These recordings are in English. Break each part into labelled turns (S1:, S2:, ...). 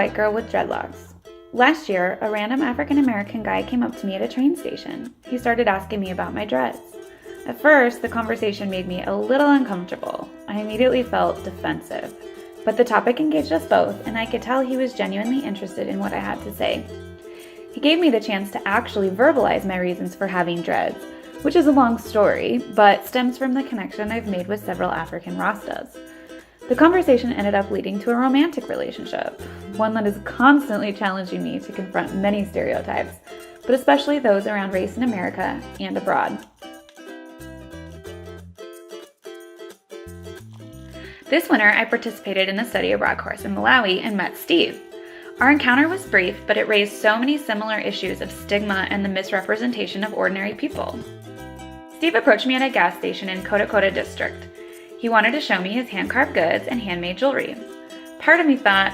S1: white girl with dreadlocks. Last year, a random African American guy came up to me at a train station. He started asking me about my dreads. At first, the conversation made me a little uncomfortable. I immediately felt defensive. But the topic engaged us both, and I could tell he was genuinely interested in what I had to say. He gave me the chance to actually verbalize my reasons for having dreads, which is a long story, but stems from the connection I've made with several African Rastas. The conversation ended up leading to a romantic relationship, one that is constantly challenging me to confront many stereotypes, but especially those around race in America and abroad. This winter, I participated in the study abroad course in Malawi and met Steve. Our encounter was brief, but it raised so many similar issues of stigma and the misrepresentation of ordinary people. Steve approached me at a gas station in Kota district. He wanted to show me his hand-carved goods and handmade jewelry. Part of me thought,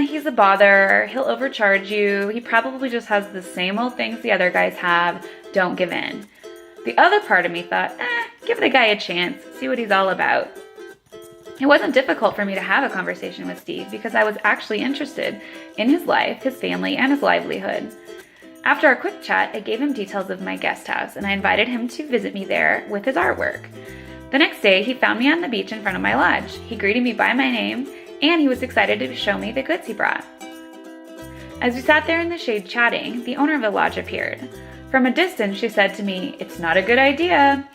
S1: he's a bother, he'll overcharge you, he probably just has the same old things the other guys have, don't give in. The other part of me thought, give the guy a chance, see what he's all about. It wasn't difficult for me to have a conversation with Steve because I was actually interested in his life, his family, and his livelihood. After our quick chat, I gave him details of my guest house and I invited him to visit me there with his artwork. The next day, he found me on the beach in front of my lodge. He greeted me by my name, and he was excited to show me the goods he brought. As we sat there in the shade chatting, the owner of the lodge appeared. From a distance, she said to me, "It's not a good idea."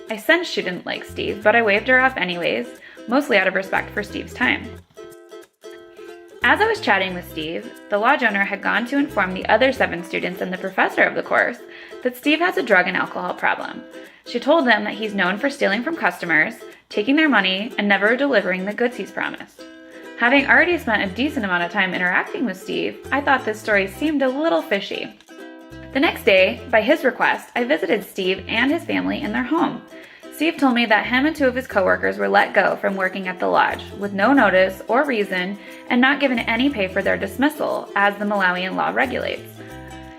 S1: I sensed she didn't like Steve, but I waved her off anyways, mostly out of respect for Steve's time. As I was chatting with Steve, the lodge owner had gone to inform the other 7 students and the professor of the course that Steve has a drug and alcohol problem. She told them that he's known for stealing from customers, taking their money, and never delivering the goods he's promised. Having already spent a decent amount of time interacting with Steve, I thought this story seemed a little fishy. The next day, by his request, I visited Steve and his family in their home. Steve told me that him and 2 of his coworkers were let go from working at the lodge with no notice or reason and not given any pay for their dismissal, as the Malawian law regulates.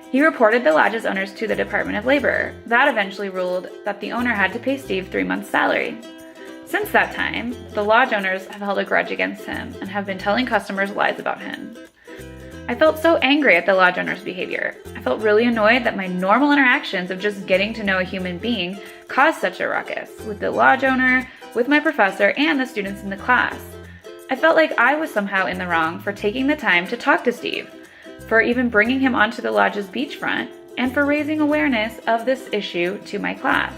S1: He reported the lodge's owners to the Department of Labor. That eventually ruled that the owner had to pay Steve 3 months' salary. Since that time, the lodge owners have held a grudge against him and have been telling customers lies about him. I felt so angry at the lodge owner's behavior. I felt really annoyed that my normal interactions of just getting to know a human being caused such a ruckus with the lodge owner, with my professor, and the students in the class. I felt like I was somehow in the wrong for taking the time to talk to Steve, for even bringing him onto the lodge's beachfront, and for raising awareness of this issue to my class.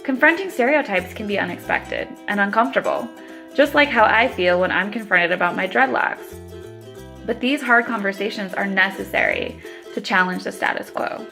S1: Confronting stereotypes can be unexpected and uncomfortable, just like how I feel when I'm confronted about my dreadlocks. But these hard conversations are necessary to challenge the status quo.